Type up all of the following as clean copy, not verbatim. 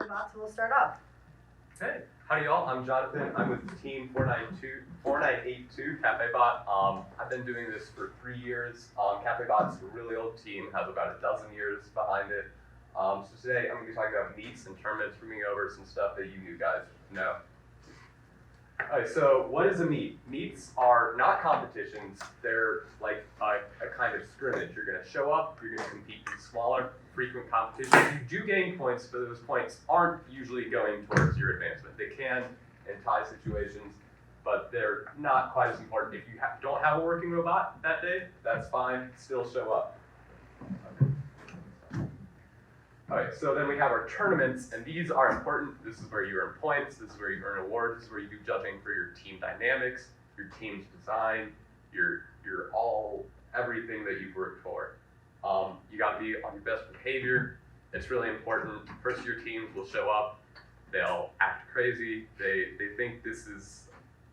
Cafe Bot, so we'll start off. Hey, howdy y'all, I'm Jonathan. I'm with team 4982 Cafe Bot. I've been doing this for 3 years. Cafe Bot's a really old team, has about a dozen years behind it. So today I'm going to be talking about meets and tournaments, bringing over some stuff that you guys know. Alright, so what is a meet? Meets are not competitions, they're like a kind of scrimmage. You're going to show up, you're going to compete in smaller, frequent competitions. You do gain points, but those points aren't usually going towards your advancement. They can in tie situations, but they're not quite as important. If you don't have a working robot that day, that's fine, still show up. Alright, so then we have our tournaments, and these are important. This is where you earn points, this is where you earn awards, this is where you do judging for your team dynamics, your team's design, your everything that you've worked for. You gotta be on your best behavior. It's really important. First year teams will show up, they'll act crazy, they think this is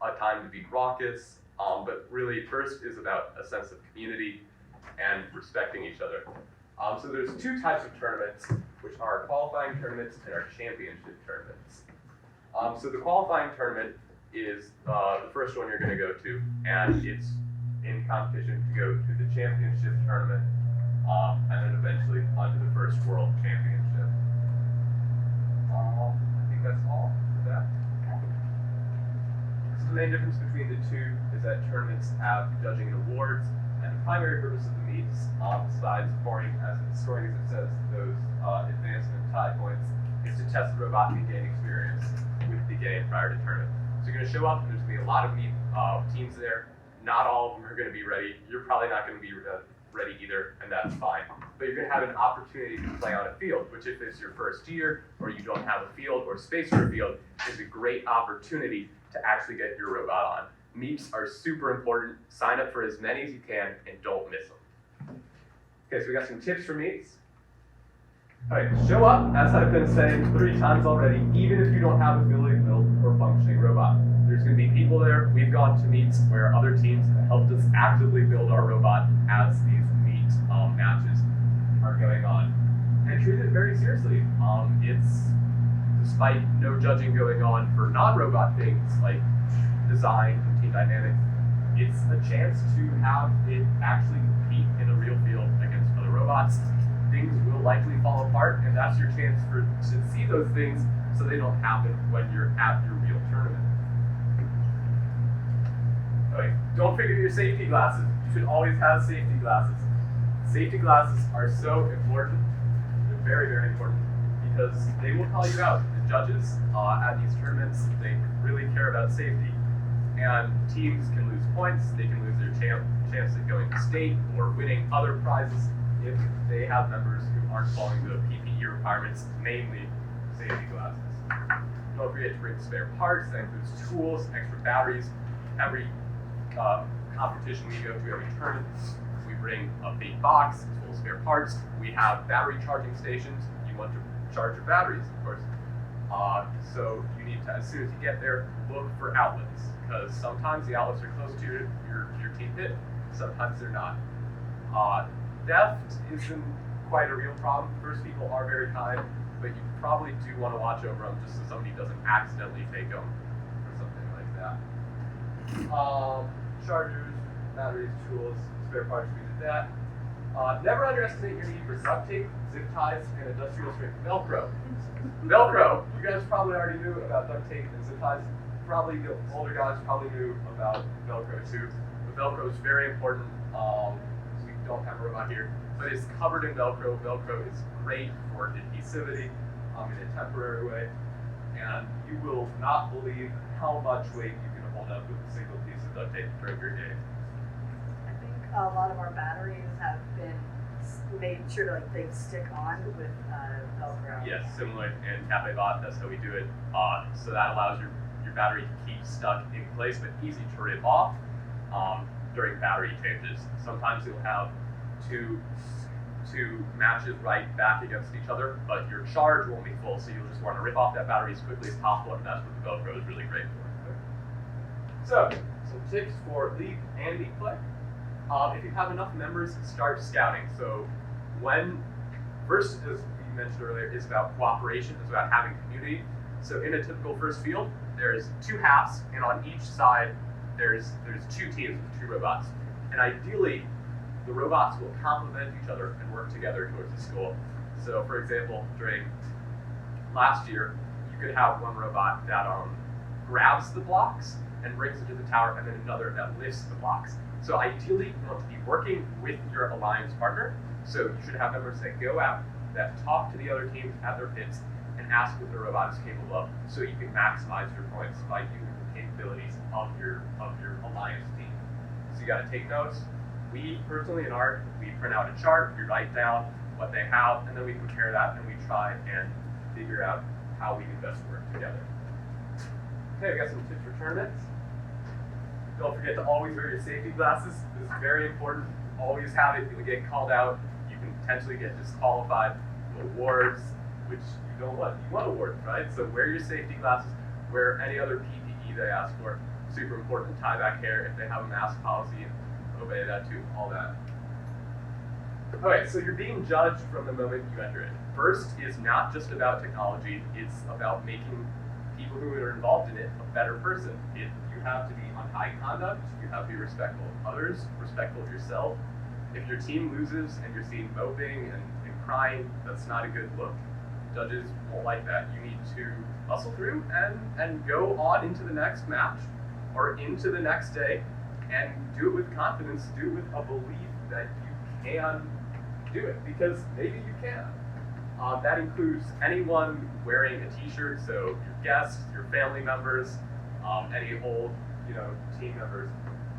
a time to be raucous, but really first is about a sense of community and respecting each other. So there's two types of tournaments, which are qualifying tournaments and our championship tournaments. So the qualifying tournament is the first one you're going to go to, and it's in competition to go to the championship tournament, and then eventually onto the first world championship. I think that's all for that. So the main difference between the two is that tournaments have judging and awards. And the primary purpose of the meets, besides scoring as it says, those advancement tie points, is to test the robot and gain experience with the game prior to tournament. So you're going to show up, and there's going to be a lot of teams there. Not all of them are going to be ready. You're probably not going to be ready either, and that's fine. But you're going to have an opportunity to play on a field, which if it's your first year, or you don't have a field or space for a field, is a great opportunity to actually get your robot on. Meets are super important. Sign up for as many as you can and don't miss them. Okay, so we got some tips for meets. All right, show up, as I've been saying 3 times already, even if you don't have a fully built or functioning robot. There's going to be people there. We've gone to meets where other teams have helped us actively build our robot as these meet matches are going on. And treat it very seriously. It's, despite no judging going on for non-robot things like design and team dynamics, it's a chance to have it actually compete in a real field against other robots. Things will likely fall apart, and that's your chance to see those things so they don't happen when you're at your real tournament. Okay, don't forget your safety glasses. You should always have safety glasses. Safety glasses are so important. They're very, very important because they will call you out. The judges at these tournaments, they really care about safety. And teams can lose points, they can lose their chance at going to state or winning other prizes if they have members who aren't following the PPE requirements, namely safety glasses. Don't forget to bring spare parts. That includes tools, extra batteries. Every competition we go to, every tournament, we bring a big box full of spare parts. We have battery charging stations. You want to charge your batteries, of course. So you need to, as soon as you get there, look for outlets, because sometimes the outlets are close to your team pit, sometimes they're not. Theft isn't quite a real problem. First, people are very kind, but you probably do want to watch over them just so somebody doesn't accidentally take them or something like that. Chargers, batteries, tools, spare parts, we did that. Never underestimate your need for duct tape, zip ties, and industrial strength Velcro. Velcro, you guys probably already knew about duct tape and zip ties. Probably the older guys probably knew about Velcro too. But Velcro is very important. We don't have a robot here, but it's covered in Velcro. Velcro is great for adhesivity in a temporary way, and you will not believe how much weight you can hold up with a single piece of duct tape during your day. I think a lot of our batteries have been made sure to they stick on with Velcro. Yes, similar in Cafe Bot, that's how we do it. So that allows your battery to keep stuck in place, but easy to rip off during battery changes. Sometimes you'll have two matches right back against each other, but your charge won't be full, so you'll just want to rip off that battery as quickly as possible, and that's what the Velcro is really great for. So, some tips for league and meet play. If you have enough members, start scouting. So first is you mentioned earlier, is about cooperation, it's about having community. So in a typical first field, there's 2 halves, and on each side, there's 2 teams with 2 robots. And ideally, the robots will complement each other and work together towards this goal. So for example, during last year, you could have one robot that grabs the blocks and brings it to the tower, and then another that lifts the blocks. So ideally, you want to be working with your alliance partner. So you should have members that go out, that talk to the other teams at their pits, and ask what the robot is capable of, so you can maximize your points by using the capabilities of your alliance team. So you got to take notes. We personally in ARC, we print out a chart, we write down what they have, and then we compare that and we try and figure out how we can best work together. Okay, we got some tips for tournaments. Don't forget to always wear your safety glasses. This is very important. Always have it. You'll get called out. You can potentially get disqualified. Awards, which you don't want. You want awards, right? So wear your safety glasses. Wear any other PPE they ask for. Super important. Tie back hair if they have a mask policy. Obey that too. All that. Okay, so you're being judged from the moment you enter it. First is not just about technology. It's about making people who are involved in it a better person. You have to be on high conduct, you have to be respectful of others, respectful of yourself. If your team loses and you're seen moping and crying, that's not a good look. Judges won't like that. You need to muscle through and go on into the next match or into the next day and do it with confidence, do it with a belief that you can do it, because maybe you can. That includes anyone wearing a t-shirt, so your guests, your family members, any old, team members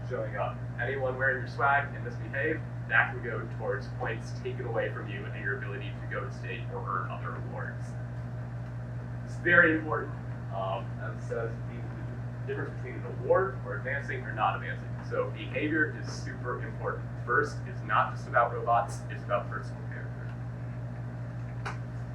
showing up. Anyone wearing your swag and misbehave, that can go towards points taken away from you and your ability to go to state or earn other awards. It's very important, as it says, the difference between an award or advancing or not advancing. So behavior is super important. First, it's not just about robots, it's about personal character.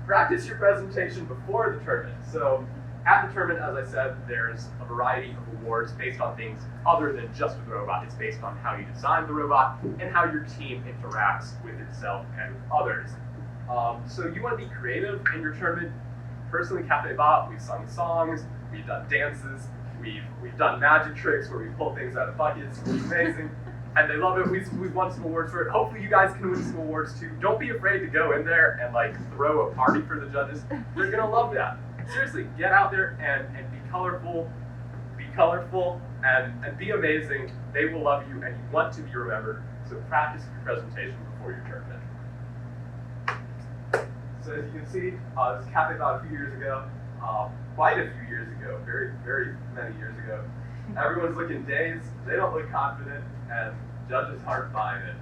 Practice your presentation before the tournament. So at the tournament, as I said, there's a variety of awards based on things other than just with the robot. It's based on how you design the robot and how your team interacts with itself and with others. So you want to be creative in your tournament. Personally, Cafe Bot, we've sung songs, we've done dances, we've done magic tricks where we pull things out of buckets, which is amazing. And they love it. We've won some awards for it. Hopefully you guys can win some awards too. Don't be afraid to go in there and throw a party for the judges. They're gonna love that. Seriously, get out there and be colorful, and be amazing. They will love you and you want to be remembered. So practice your presentation before your tournament. So as you can see, this is Cafe Bot a few years ago, quite a few years ago, very, very many years ago. Everyone's looking dazed, they don't look confident, and judges aren't buying it.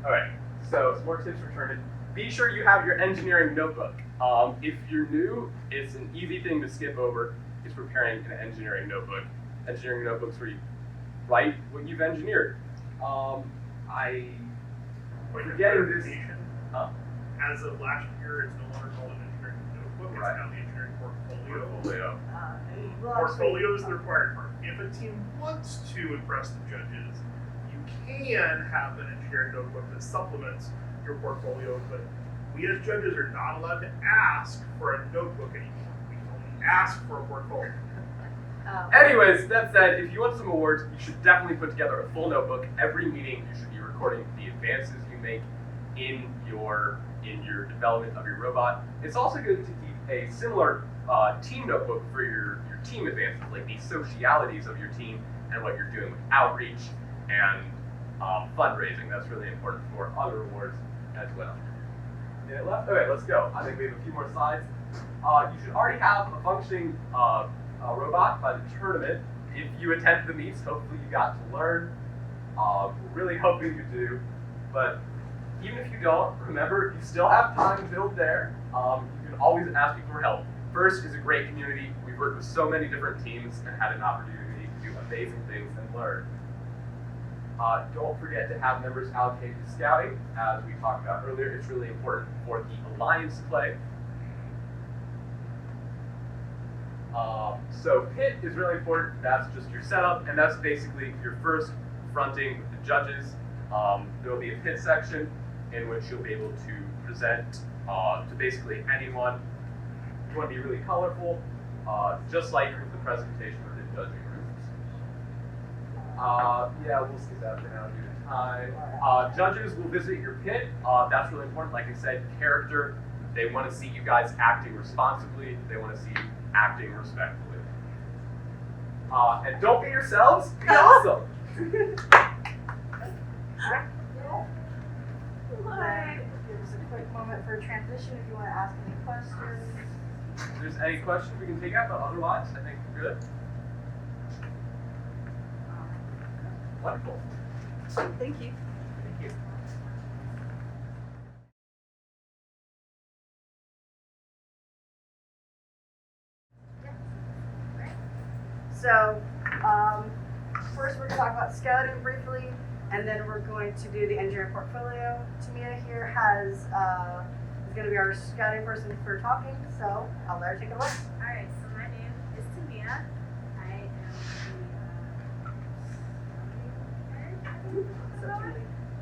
All right, so some more tips for tournament. Be sure you have your engineering notebook. If you're new, it's an easy thing to skip over, is preparing an engineering notebook. Engineering notebooks where you write what you've engineered. Forgetting this. As of last year, it's no longer called an engineering notebook, it's now the engineering portfolio. Portfolio is the required part. If a team wants to impress the judges, you can have an engineering notebook that supplements your portfolio, but we as judges are not allowed to ask for a notebook anymore. We can only ask for a portfolio. Anyways, that said, if you want some awards, you should definitely put together a full notebook. Every meeting, you should be recording the advances you make in your development of your robot. It's also good to keep a similar team notebook for your team advances, like the socialities of your team and what you're doing with outreach and fundraising. That's really important for other awards as well. Minute left? Okay, let's go. I think we have a few more slides. You should already have a functioning robot by the tournament. If you attend the meets, hopefully you got to learn. We're really hoping you do. But even if you don't, remember, you still have time to build there. You can always ask people for help. First is a great community. We've worked with so many different teams and had an opportunity to do amazing things and learn. Don't forget to have members allocated to scouting. As we talked about earlier, it's really important for the alliance play. So pit is really important. That's just your setup, and that's basically your first fronting with the judges. There will be a pit section. in which you'll be able to present to basically anyone. You want to be really colorful, just like with the presentation for the judging rooms. Yeah, we'll skip that for now due to time. Judges will visit your pit. That's really important. Like I said, character. They want to see you guys acting responsibly. They want to see you acting respectfully. And don't be yourselves. Be awesome. Here's a quick moment for transition if you want to ask any questions. If there's any questions we can take out, but otherwise, I think we're good. Wonderful. Thank you. Thank you. So, first we're going to talk about scouting briefly, and then we're going to do the engineering portfolio. Tamia here is going to be our scouting person for talking, so I'll let her take it away. Alright, so my name is Tamia. I am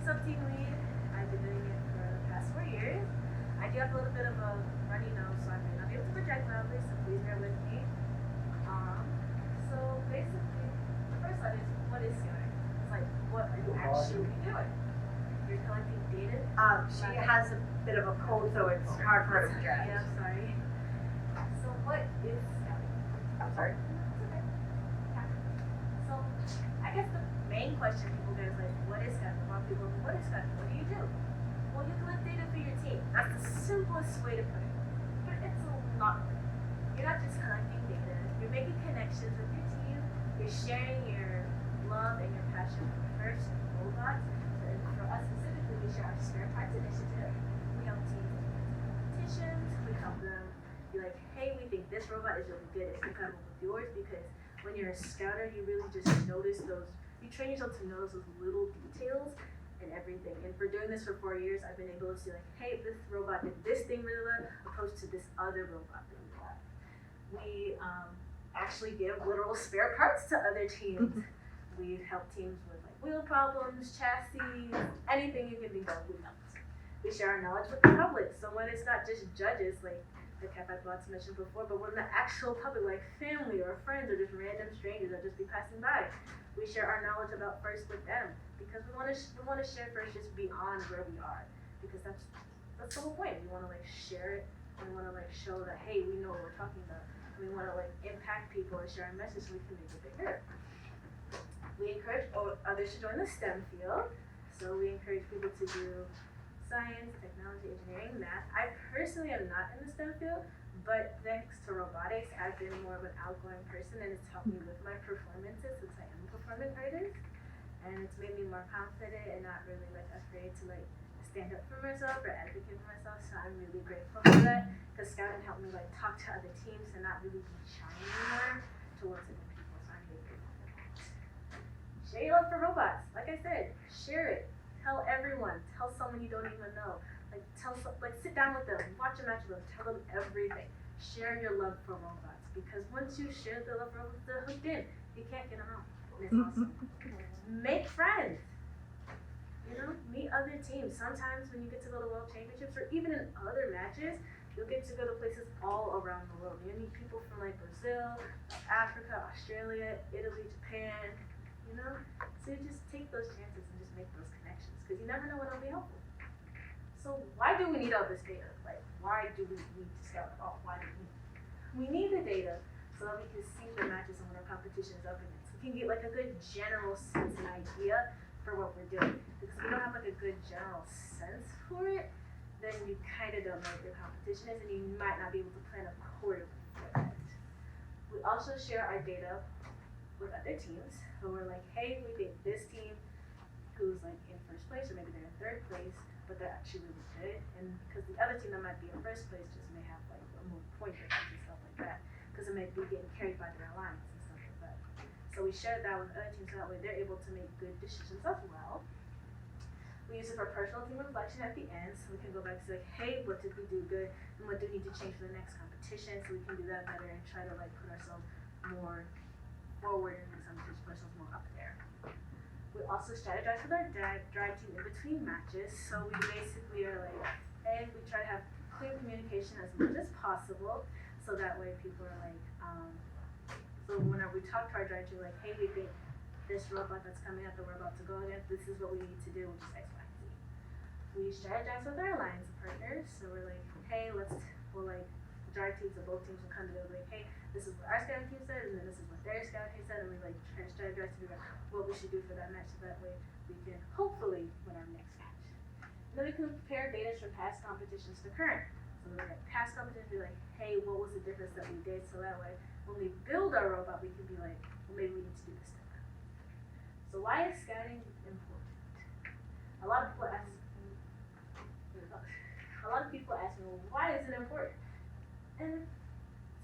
sub-team lead. I've been doing it for the past 4 years. I do have a little bit of a runny nose, so I may not be able to project loudly, so please bear with me. So basically, the first one is, what is scouting? It's like, what are you actually doing? You're collecting data. She has a bit of a cold, so it's hard for her to project. Yeah, I'm sorry. So what is scouting? I'm sorry. It's okay. Yeah. So I guess the main question people get is like, what is scouting? A lot of people are like, what is scouting? What do you do? Well, you collect data for your team. That's the simplest way to put it. But it's a lot more. You're not just collecting data. You're making connections with your team. You're sharing your love and your passion for first robots. So for us specifically, we share our spare parts initiative. We help teams with competitions. We help them be like, hey, we think this robot is really good. It's compatible with yours, because when you're a scouter, you really just notice those. You train yourself to notice those little details and everything. And for doing this for 4 years, I've been able to see like, hey, this robot did this thing really well, opposed to this other robot really well. We actually give literal spare parts to other teams. We've helped teams with like wheel problems, chassis, anything you can think of, we helped. We share our knowledge with the public. So when it's not just judges, like the Cafe Bots mentioned before, but when the actual public, like family or friends or just random strangers that just be passing by, we share our knowledge about first with them, because we want to share first just beyond where we are, because that's the whole point. We want to like share it, and we want to like show that, hey, we know what we're talking about. We want to like impact people and share our message so we can make it bigger. We encourage others to join the STEM field. So we encourage people to do science, technology, engineering, math. I personally am not in the STEM field, but thanks to robotics, I've been more of an outgoing person, and it's helped me with my performances since I am a performing artist. And it's made me more confident and not really like afraid to like stand up for myself or advocate for myself. So I'm really grateful for that, because scouting helped me like talk to other teams and not really be shy anymore towards other people. So I'm really grateful for that. Share your love for robots. Like I said, share it. Tell everyone. Tell someone you don't even know. Like sit down with them, watch a match with them, tell them everything. Share your love for robots, because once you share the love for robots, they're hooked in. You can't get them out. And it's awesome. Make friends. You know, meet other teams. Sometimes when you get to go to World Championships or even in other matches, you'll get to go to places all around the world. You'll meet people from like Brazil, South Africa, Australia, Italy, Japan, you know? So you just take those chances and just make those connections, because you never know when it'll be helpful. So why do we need all this data? Like, why do we need to scout at all? Why do we need the data so that we can see the matches and what our competition is up against. We can get like a good general sense and idea for what we're doing. Because if we don't have like a good general sense for it, then you kind of don't know what your competition is, and you might not be able to plan accordingly for that. We also share our data with other teams who are like, hey, we think this team who's like in first place, or maybe they're in third place, but they're actually really good, and because the other team that might be in first place just may have like a more point difference and stuff like that, because it may be getting carried by their alliance and stuff like that. So we share that with other teams, so that way they're able to make good decisions as well. We use it for personal team reflection at the end, so we can go back and say like, hey, what did we do good, and what do we need to change for the next competition, so we can do that better and try to like put ourselves more forward and sometimes put ourselves more up there. We also strategize with our drive team in between matches. So we basically are like, hey, we try to have clear communication as much as possible. So that way people are like, so whenever we talk to our drive team, like, hey, we think this robot that's coming up that we're about to go against, this is what we need to do, which is X, Y, and Z. We strategize with our alliance partners. So we're like, hey, drive teams of both teams will come together like, hey, this is what our scouting team said, and then this is what their scouting team said, and we like try to strategize to figure out what we should do for that match, so that way we can hopefully win our next match. And then we can compare data from past competitions to current. So we're like, past competitions, be like, hey, what was the difference that we did, so that way when we build our robot, we can be like, well, maybe we need to do this different. So why is scouting important? A lot of people ask me, well, why is it important? And it's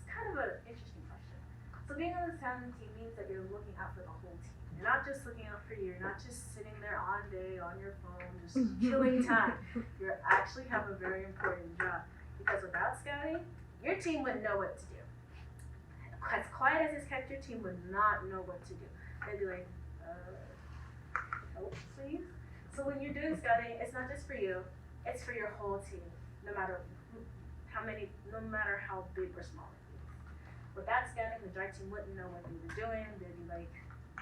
kind of an interesting question. So being on the scouting team means that you're looking out for the whole team. You're not just looking out for you. You're not just sitting there on day on your phone, just killing time. You actually have a very important job. Because without scouting, your team wouldn't know what to do. As quiet as it's kept, your team would not know what to do. They'd be like, help, please. So when you're doing scouting, it's not just for you, it's for your whole team, no matter how big or small it is. Without scouting, the drive team wouldn't know what they were doing. They'd be like,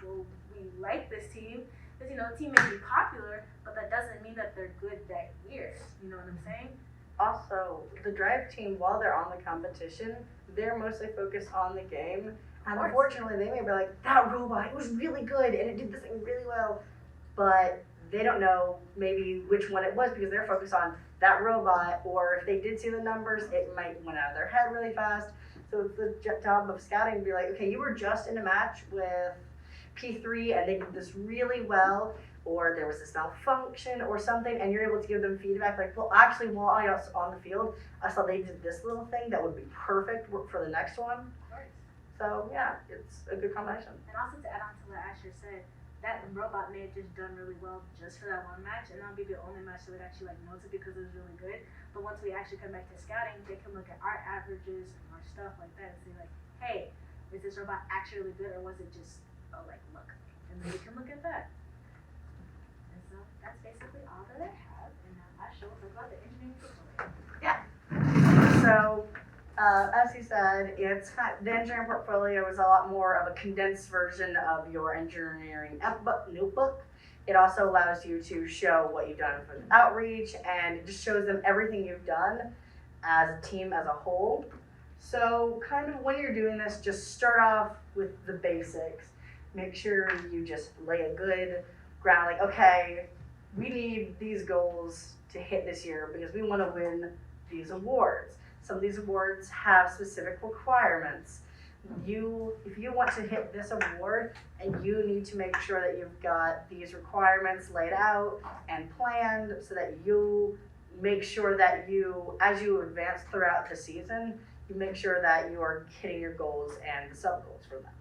well, we like this team, because the team may be popular, but that doesn't mean that they're good that year. You know what I'm saying? Also, the drive team, while they're on the competition, they're mostly focused on the game. And unfortunately, they may be like, that robot, it was really good, and it did this thing really well. But they don't know maybe which one it was because they're focused on that robot, or if they did see the numbers, it might went out of their head really fast. So it's the job of scouting to be like, okay, you were just in a match with P3 and they did this really well, or there was this malfunction or something, and you're able to give them feedback like, well, actually, while I was on the field, I saw they did this little thing that would be perfect for the next one. So yeah, it's a good combination. And also to add on to what Asher said, that robot may have just done really well just for that one match, and that'll be the only match that would actually knows it because it was really good. But once we actually come back to scouting, they can look at our averages and our stuff like that and say like, hey, is this robot actually really good, or was it just luck? And then we can look at that. And so that's basically all that I have, and now Asher will talk about the engineering portfolio. Yeah. So, as he said, the engineering portfolio is a lot more of a condensed version of your engineering notebook. It also allows you to show what you've done for the outreach, and it just shows them everything you've done as a team as a whole. So kind of when you're doing this, just start off with the basics. Make sure you just lay a good ground, like, okay, we need these goals to hit this year because we want to win these awards. Some of these awards have specific requirements. If you want to hit this award, and you need to make sure that you've got these requirements laid out and planned so that you make sure that as you advance throughout the season, you make sure that you are hitting your goals and the sub-goals for them.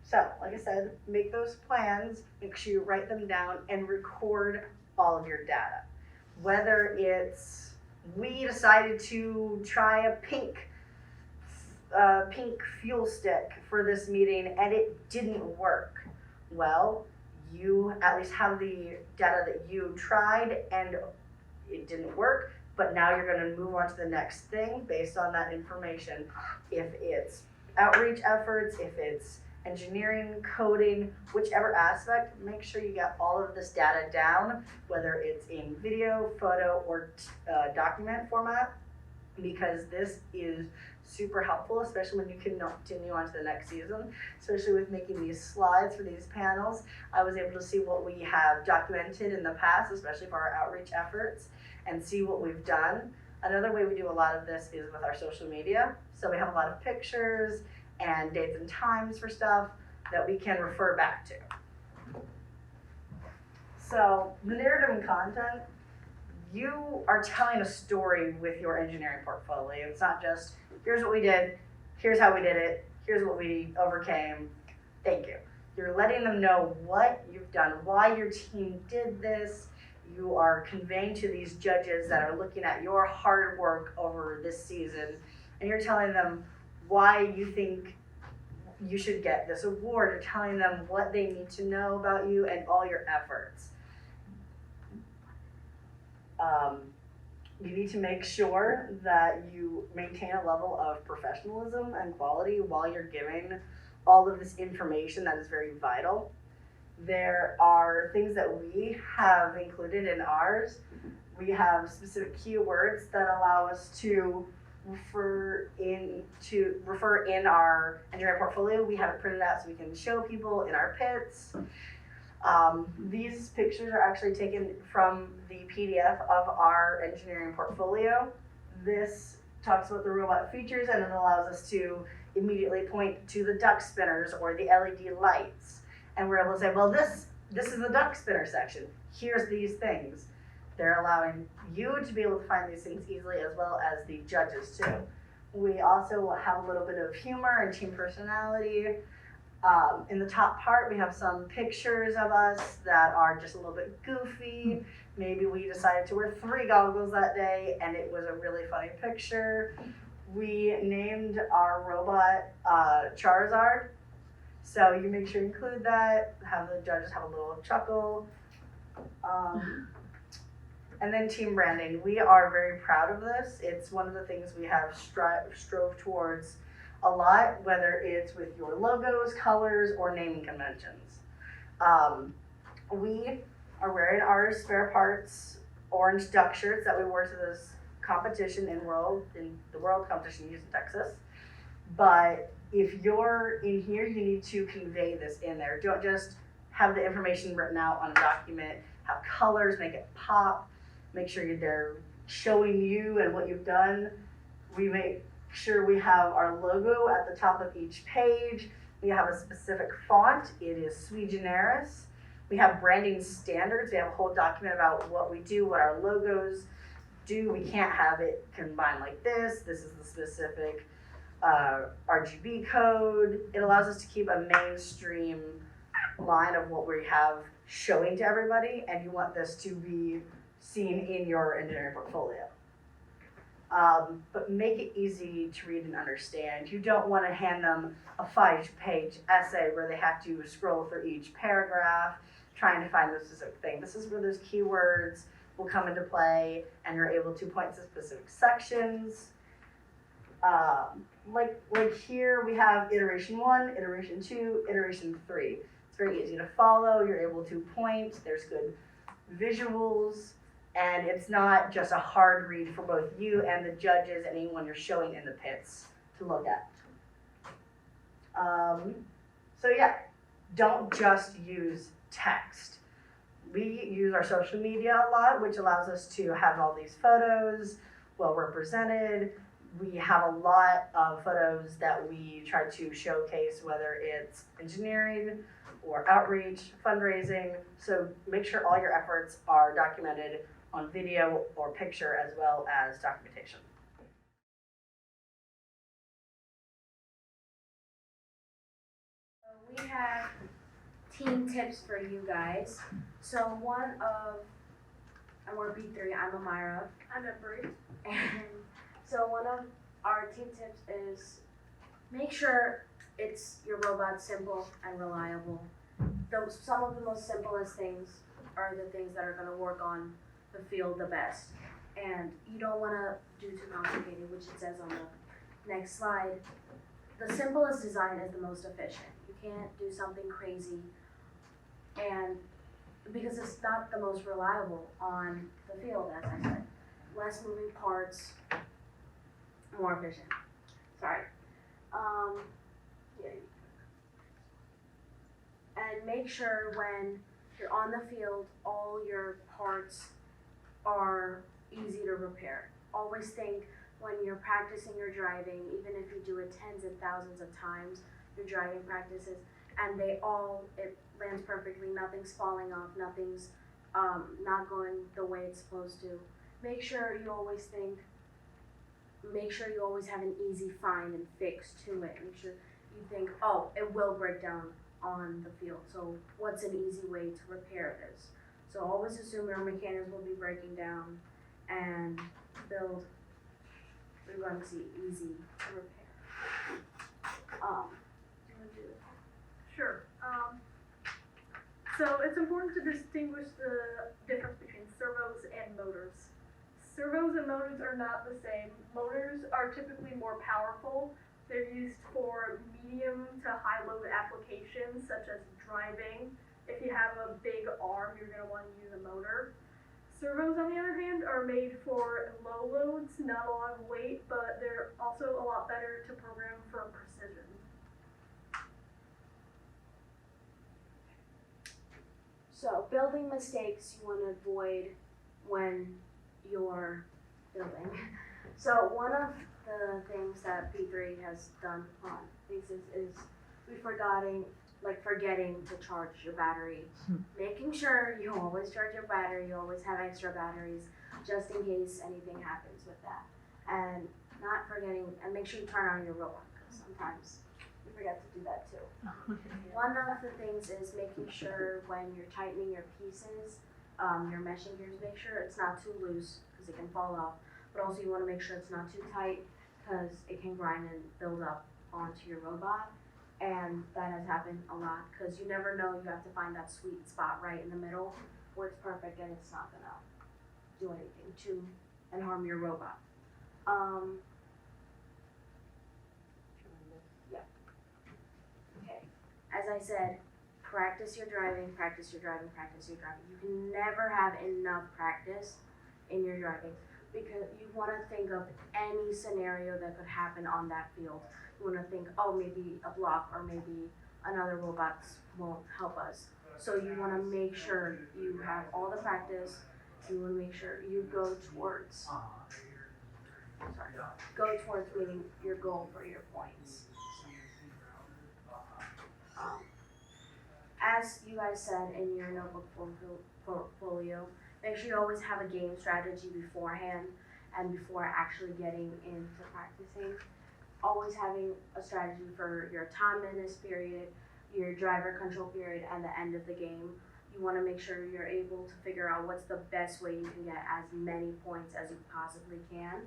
So, like I said, make those plans, make sure you write them down and record all of your data. Whether it's, we decided to try a pink fuel stick for this meeting and it didn't work. Well, you at least have the data that you tried and it didn't work, but now you're going to move on to the next thing based on that information. If it's outreach efforts, if it's engineering, coding, whichever aspect, make sure you get all of this data down, whether it's in video, photo, or document format, because this is super helpful, especially when you can continue on to the next season, especially with making these slides for these panels. I was able to see what we have documented in the past, especially for our outreach efforts, and see what we've done. Another way we do a lot of this is with our social media. So we have a lot of pictures and dates and times for stuff that we can refer back to. So the narrative and content, you are telling a story with your engineering portfolio. It's not just, here's what we did, here's how we did it, here's what we overcame, thank you. You're letting them know what you've done, why your team did this. You are conveying to these judges that are looking at your hard work over this season, and you're telling them why you think you should get this award. You're telling them what they need to know about you and all your efforts. You need to make sure that you maintain a level of professionalism and quality while you're giving all of this information that is very vital. There are things that we have included in ours. We have specific keywords that allow us to refer in our engineering portfolio. We have it printed out so we can show people in our pits. These pictures are actually taken from the PDF of our engineering portfolio. This talks about the robot features and it allows us to immediately point to the duck spinners or the LED lights. And we're able to say, well, this is the duck spinner section. Here's these things. They're allowing you to be able to find these things easily as well as the judges too. We also have a little bit of humor and team personality. In the top part, we have some pictures of us that are just a little bit goofy. Maybe we decided to wear 3 goggles that day and it was a really funny picture. We named our robot Charizard. So you make sure you include that, have the judges have a little chuckle. And then team branding. We are very proud of this. It's one of the things we have strove towards a lot, whether it's with your logos, colors, or naming conventions. We are wearing our spare parts orange duck shirts that we wore to this competition in the world competition used in Texas. But if you're in here, you need to convey this in there. Don't just have the information written out on a document. Have colors, make it pop. Make sure they're showing you and what you've done. We make sure we have our logo at the top of each page. We have a specific font. It is sui generis. We have branding standards. We have a whole document about what we do, what our logos do. We can't have it combined like this. This is the specific RGB code. It allows us to keep a mainstream line of what we have showing to everybody, and you want this to be seen in your engineering portfolio. But make it easy to read and understand. You don't want to hand them a 5-page essay where they have to scroll through each paragraph trying to find the specific thing. This is where those keywords will come into play and you're able to point to specific sections. Like here we have iteration 1, iteration 2, iteration 3. It's very easy to follow. You're able to point. There's good visuals. And it's not just a hard read for both you and the judges and anyone you're showing in the pits to look at. So yeah, don't just use text. We use our social media a lot, which allows us to have all these photos well represented. We have a lot of photos that we try to showcase, whether it's engineering or outreach, fundraising. So make sure all your efforts are documented on video or picture as well as documentation. We have team tips for you guys. So and we're B3, I'm Amira. I'm Ember. And so one of our team tips is make sure your robot's simple and reliable. Some of the most simplest things are the things that are gonna work on the field the best. And you don't wanna do too complicated, which it says on the next slide. The simplest design is the most efficient. You can't do something crazy, and because it's not the most reliable on the field, as I said. Less moving parts, more efficient. Sorry. Yeah. And make sure when you're on the field, all your parts are easy to repair. Always think when you're practicing your driving, even if you do it tens and thousands of times, your driving practices, and it lands perfectly, nothing's falling off, nothing's not going the way it's supposed to. Make sure you always have an easy find and fix to it. Make sure you think, oh, it will break down on the field, so what's an easy way to repair this? So always assume your mechanics will be breaking down and build easy to repair. You want to do So it's important to distinguish the difference between servos and motors. Servos and motors are not the same. Motors are typically more powerful. They're used for medium to high load applications such as driving. If you have a big arm, you're going to want to use a motor. Servos, on the other hand, are made for low loads, not a lot of weight, but they're also a lot better to program for precision. So, building mistakes you want to avoid when you're building. So, one of the things that P3 has done on these is forgetting to charge your battery. Making sure you always charge your battery, you always have extra batteries, just in case anything happens with that. And not forgetting, and make sure you turn on your robot, because sometimes you forget to do that too. One of the things is making sure when you're tightening your pieces, your meshing gears, make sure it's not too loose, because it can fall off. But also you want to make sure it's not too tight, because it can grind and build up onto your robot. And that has happened a lot, because you never know, you have to find that sweet spot right in the middle where it's perfect and it's not gonna do anything to and harm your robot. Yeah. Okay. As I said, practice your driving, practice your driving, practice your driving. You can never have enough practice in your driving, because you want to think of any scenario that could happen on that field. You want to think, oh, maybe a block or maybe another robot won't help us. So you want to make sure you have all the practice. You want to make sure you go towards meeting your goal for your points. As you guys said in your notebook portfolio, make sure you always have a game strategy beforehand and before actually getting into practicing. Always having a strategy for your time minutes period, your driver control period, and the end of the game. You want to make sure you're able to figure out what's the best way you can get as many points as you possibly can,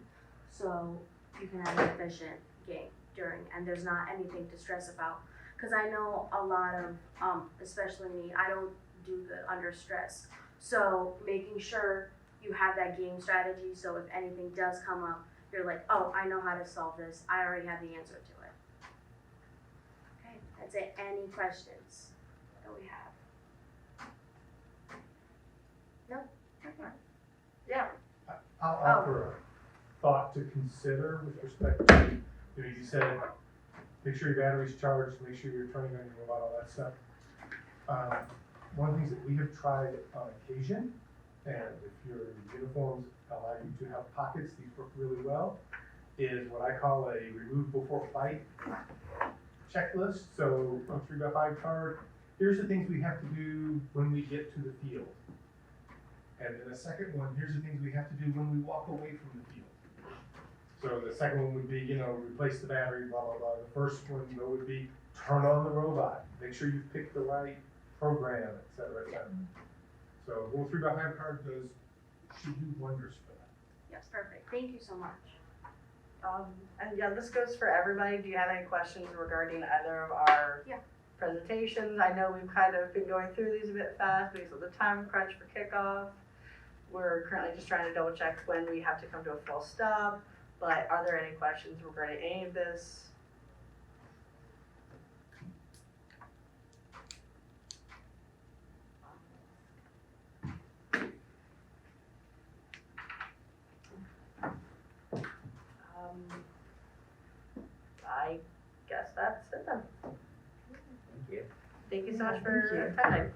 so you can have an efficient game during, and there's not anything to stress about. Because I know a lot of, especially me, I don't do good under stress. So making sure you have that game strategy, so if anything does come up, you're like, oh, I know how to solve this. I already have the answer to it. Okay, that's it. Any questions that we have? No? Okay. Yeah. I'll offer a thought to consider with respect to, you said, make sure your battery's charged, make sure you're turning on your robot, all that stuff. One of the things that we have tried on occasion, and if your uniforms allow you to have pockets, these work really well, is what I call a remove before fight checklist. So a 3x5 card, here's the things we have to do when we get to the field. And then the second one, here's the things we have to do when we walk away from the field. So the second one would be, replace the battery, blah, blah, blah. The first one, would be turn on the robot. Make sure you pick the right program, et cetera, et cetera. So a little 3x5 card should do wonders for that. Yes, perfect. Thank you so much. And yeah, this goes for everybody. Do you have any questions regarding either of our presentations? I know we've kind of been going through these a bit fast because of the time crunch for kickoff. We're currently just trying to double check when we have to come to a full stop. But are there any questions regarding any of this? I guess that's it then. Thank you. Thank you so much for your time.